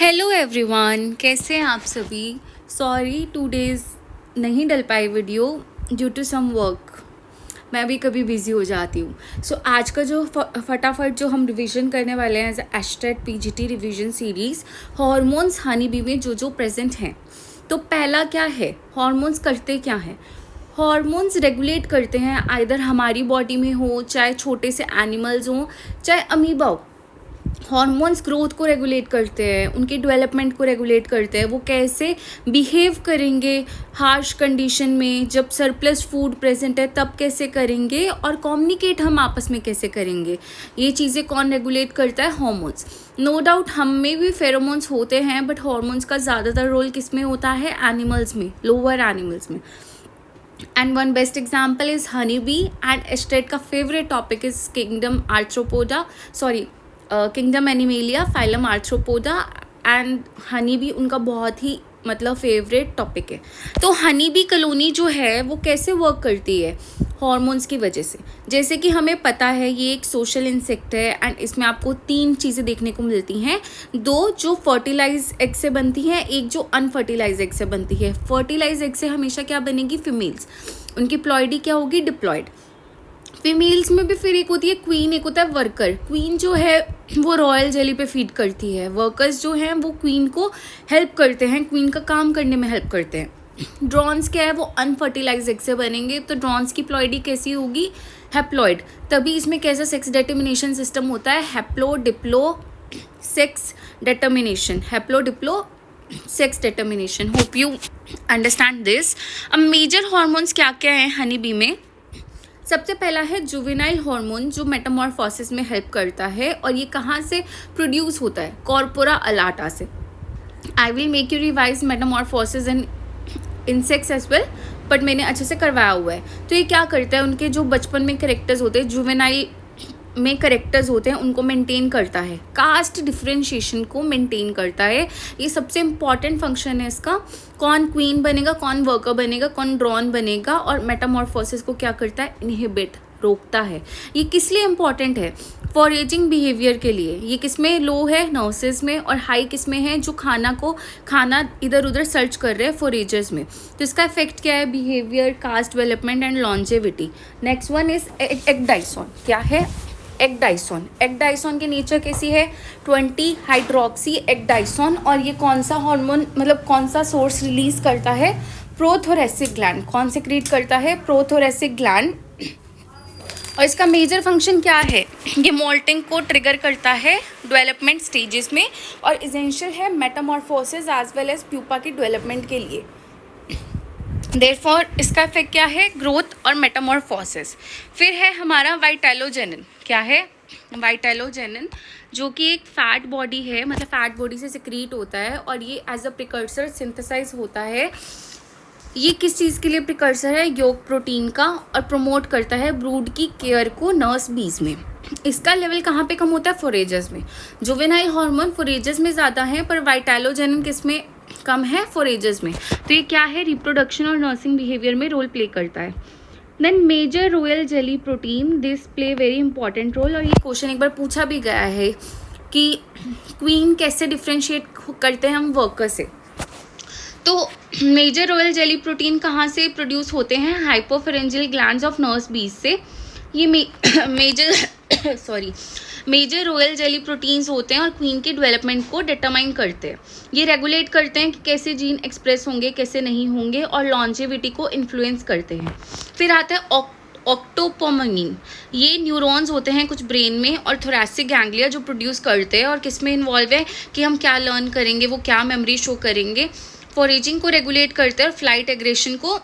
Hello everyone, कैसे हैं आप सभी। सॉरी 2 डेज़ नहीं डल पाई video due to some work. मैं भी कभी बिज़ी हो जाती हूँ। सो आज का जो फटाफट जो हम रिवीजन करने वाले हैं as state PGT revision series, hormones honey bee में जो प्रेजेंट हैं। तो पहला क्या है, हॉर्मोन्स करते क्या हैं। हॉर्मोन्स रेगुलेट करते हैं, आइदर हमारी बॉडी में हो, चाहे छोटे से एनिमल्स हों, चाहे अमीबा हो। हॉर्मोन्स ग्रोथ को रेगुलेट करते हैं, उनके डेवलपमेंट को रेगुलेट करते हैं। वो कैसे बिहेव करेंगे हार्श कंडीशन में, जब सरप्लस फूड प्रेजेंट है तब कैसे करेंगे, और कम्युनिकेट हम आपस में कैसे करेंगे, ये चीज़ें कौन रेगुलेट करता है, हॉर्मोन्स। नो डाउट हम में भी फेरोमोन्स होते हैं, बट हॉर्मोन्स का ज़्यादातर रोल किस में होता है, एनिमल्स में, लोअर एनिमल्स में। And one best example is honey bee. And एस्टेट का favourite topic is kingdom Arthropoda, kingdom Animalia, phylum Arthropoda. And honey bee उनका बहुत ही फेवरेट टॉपिक है। तो हनी बी कॉलोनी जो है वो कैसे वर्क करती है, हॉर्मोन्स की वजह से। जैसे कि हमें पता है ये एक सोशल इंसेक्ट है, एंड इसमें आपको 3 चीज़ें देखने को मिलती हैं। 2 जो फर्टिलाइज एग से बनती हैं, एक जो अनफर्टिलाइज एग से बनती है। फर्टिलाइज एग से हमेशा क्या बनेगी, फीमेल्स, उनकी प्लॉइडी क्या होगी, डिप्लॉयड। फीमेल्स में भी फिर एक होती है क्वीन, एक होता है वर्कर। क्वीन जो है वो रॉयल जेली पे फीड करती है, वर्कर्स जो हैं वो क्वीन को हेल्प करते हैं, क्वीन का काम करने में हेल्प करते हैं। ड्रॉन्स क्या है, वो अनफर्टिलाइज एग से बनेंगे, तो ड्रॉन्स की प्लॉइडी कैसी होगी, हैप्लॉइड। तभी इसमें कैसा सेक्स डिटर्मिनेशन सिस्टम होता है, haplo Diplo sex determination, haplo Diplo sex determination. Hope you understand this. अब मेजर हॉर्मोन्स क्या क्या हैं हनी बी में। सबसे पहला है जुवेनाइल हार्मोन, जो मेटामॉर्फोसिस में हेल्प करता है, और ये कहाँ से प्रोड्यूस होता है, कॉर्पोरा अलाटा से। I will make you revise metamorphosis in insects as well, but मैंने अच्छे से करवाया हुआ है। तो ये क्या करता है, उनके जो बचपन में करेक्टर्स होते हैं, जुवेनाइल में करेक्टर्स होते हैं, उनको मेंटेन करता है, कास्ट डिफ्रेंशिएशन को मेंटेन करता है। ये सबसे इम्पॉर्टेंट फंक्शन है इसका। कौन क्वीन बनेगा, कौन वर्कर बनेगा, कौन ड्रॉन बनेगा, और मेटामॉर्फोसिस को क्या करता है, इनहिबिट, रोकता है। ये किस लिए इम्पॉर्टेंट है, फॉरेजिंग बिहेवियर के लिए। ये किस में लो है, नर्सेज में, और हाई किस में है, जो खाना इधर उधर सर्च कर रहे हैं, फॉरेजर्स में। तो इसका इफेक्ट क्या है, behaviour, caste development and longevity. Next one is ecdysone. क्या है, एक्डाइसोन। एक्डाइसोन की नेचर कैसी है, 20 हाइड्रोक्सी एक्डाइसोन। और ये कौन सा हार्मोन, कौन सा सोर्स रिलीज करता है, प्रोथोरेसिक ग्लैंड। कौन से क्रिएट करता है, प्रोथोरेसिक ग्लैंड। और इसका मेजर फंक्शन क्या है, ये मोल्टिंग को ट्रिगर करता है डेवलपमेंट स्टेजेस में, और इसेंशियल है metamorphosis as well as pupa की डेवलपमेंट के लिए। देयरफॉर इसका इफेक्ट क्या है, ग्रोथ और मेटामॉर्फोसिस। फिर है हमारा वाइटेलोजेनिन। क्या है, वाइटेलोजेनिन, जो कि एक फैट बॉडी है, फैट बॉडी से सिक्रीट होता है, और ये एज अ प्रिकर्सर सिंथेसाइज होता है। ये किस चीज़ के लिए प्रिकर्सर है, योग प्रोटीन का, और प्रमोट करता है ब्रूड की केयर को नर्स बीज में। इसका लेवल कहाँ पे कम होता है, फोरेजर्स में। जुवेनाइल हार्मोन फोरेजर्स में ज़्यादा है, पर वाइटेलोजेनिन किस में कम है, फोरेजर्स में। तो ये क्या है, रिप्रोडक्शन और नर्सिंग बिहेवियर में रोल प्ले करता है। Then major royal jelly protein, this play very important role. और ये क्वेश्चन एक बार पूछा भी गया है कि क्वीन कैसे डिफ्रेंशिएट करते हैं हम वर्कर से। तो मेजर रॉयल जेली प्रोटीन कहाँ से प्रोड्यूस होते हैं, हाइपोफेरेंजियल ग्लैंड्स ऑफ नर्स बीज से। ये मेजर रॉयल जेली प्रोटीन्स होते हैं, और क्वीन की डेवलपमेंट को डिटरमाइन करते हैं। ये रेगुलेट करते हैं कि कैसे जीन एक्सप्रेस होंगे, कैसे नहीं होंगे, और लॉन्जेविटी को इन्फ्लुएंस करते हैं। फिर आता है ऑक्टोपोमिन। ये न्यूरॉन्स होते हैं कुछ ब्रेन में, और थोरैसिक गैंग्लिया जो प्रोड्यूस करते हैं, और किस में इन्वॉल्व है कि हम क्या लर्न करेंगे, वो क्या मेमोरी शो करेंगे। फॉरेजिंग को रेगुलेट करते हैं, और फ्लाइट एग्रेशन को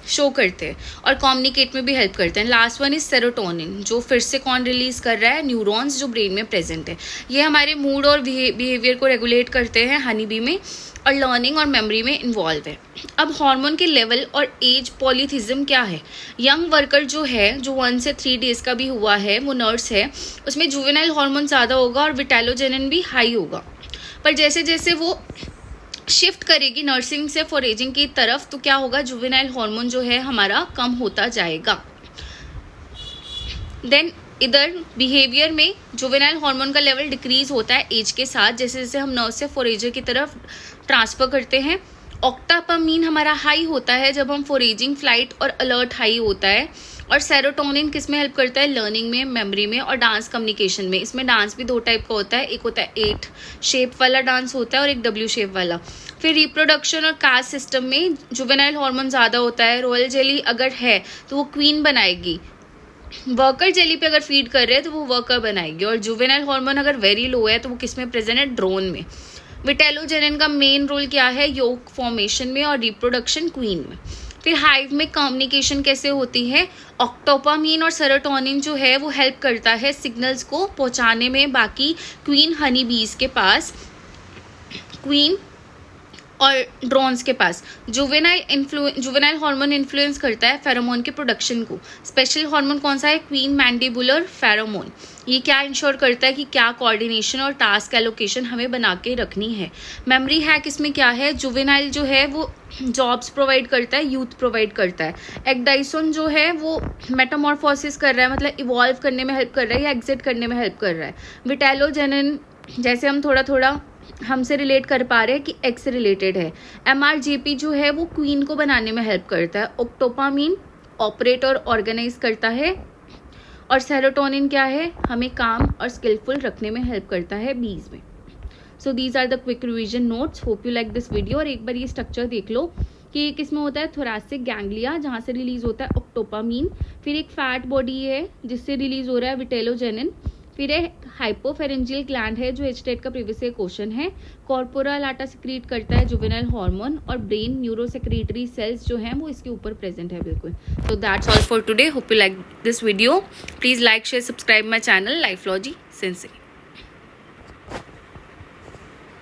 शो करते हैं, और कम्युनिकेट में भी हेल्प करते हैं। लास्ट वन इज सेरोटोनिन, जो फिर से कौन रिलीज कर रहा है, न्यूरॉन्स जो ब्रेन में प्रेजेंट है। ये हमारे मूड और बिहेवियर को रेगुलेट करते हैं हनी बी में, और लर्निंग और मेमोरी में इन्वॉल्व है। अब हार्मोन के लेवल और एज पॉलीथिज्म क्या है। यंग वर्कर जो है, जो 1 से 3 डेज का भी हुआ है, वो नर्स है, उसमें जुवेनाइल हार्मोन ज़्यादा होगा, और विटेलोजेनिन भी हाई होगा। पर जैसे जैसे वो शिफ्ट करेगी नर्सिंग से फॉरेजिंग की तरफ, तो क्या होगा, जुवेनाइल हार्मोन जो है हमारा कम होता जाएगा। देन इधर बिहेवियर में जुवेनाइल हार्मोन का लेवल डिक्रीज होता है एज के साथ, जैसे जैसे हम नर्व से फोरेजर की तरफ ट्रांसफ़र करते हैं। ऑक्टापामीन हमारा हाई होता है जब हम फोरेजिंग, फ्लाइट और अलर्ट हाई होता है। और सेरोटोनिन किस में हेल्प करता है? लर्निंग में, मेमोरी में और डांस कम्युनिकेशन में। इसमें डांस भी 2 टाइप का होता है, एक होता है 8 शेप वाला डांस होता है और एक W शेप वाला। फिर रिप्रोडक्शन और कास्ट सिस्टम में जुवेनाइल हार्मोन ज़्यादा होता है। रॉयल जेली अगर है तो वो क्वीन बनाएगी, वर्कर जेली पे अगर फीड कर रहे हैं तो वो वर्कर बनाएगी। और जुवेनाइल हार्मोन अगर वेरी लो है तो वो किस में प्रेजेंट है? ड्रोन में। विटेलोजेनिन का मेन रोल क्या है? योक फॉर्मेशन में और रिप्रोडक्शन क्वीन में। फिर हाइव में कम्युनिकेशन कैसे होती है? ऑक्टोपामीन और सेरोटोनिन जो है वो हेल्प करता है सिग्नल्स को पहुंचाने में बाकी क्वीन हनी बीज के पास, क्वीन और ड्रोन्स के पास। जुवेनाइल हार्मोन इन्फ्लुएंस करता है फेरोमोन के प्रोडक्शन को। स्पेशल हार्मोन कौन सा है? Queen mandibular pheromone. ये क्या इंश्योर करता है कि क्या कोऑर्डिनेशन और टास्क एलोकेशन हमें बना के रखनी है। मेमोरी हैक इसमें क्या है? जुवेनाइल जो है वो जॉब्स प्रोवाइड करता है, यूथ प्रोवाइड करता है। एक्डाइसोन जो है वो मेटामॉर्फोसिस कर रहा है, मतलब इवॉल्व करने में हेल्प कर रहा है या एग्जिट करने में हेल्प कर रहा है। विटेलोजेनिन जैसे हम थोड़ा थोड़ा हमसे रिलेट कर पा रहे हैं कि एक्स से रिलेटेड है। MRGP जो है वो क्वीन को बनाने में हेल्प करता है। ऑक्टोपामीन ऑपरेट और ऑर्गेनाइज करता है। और सेरोटोनिन क्या है? हमें काम और स्किलफुल रखने में हेल्प करता है बीज में। So these are the quick revision notes. Hope you like this video. और एक बार ये स्ट्रक्चर देख लो कि किस में होता है? थोरैसिक गैंग्लिया, जहाँ से रिलीज होता है ऑक्टोपामीन। फिर एक फैट बॉडी है जिससे रिलीज हो रहा है विटेलोजेनिन। फिर एक हाइपोफेरेंजियल ग्लैंड है जो एचटेट का प्रीवियस क्वेश्चन है। कॉर्पोरा लाटा सिक्रीट करता है जुवेनाइल हार्मोन। और ब्रेन न्यूरोसेक्रेटरी सेल्स जो हैं वो इसके ऊपर प्रेजेंट है बिल्कुल। So that's all for today. Hope you like this video. Please like, share, subscribe my channel Lifelogy Sensei.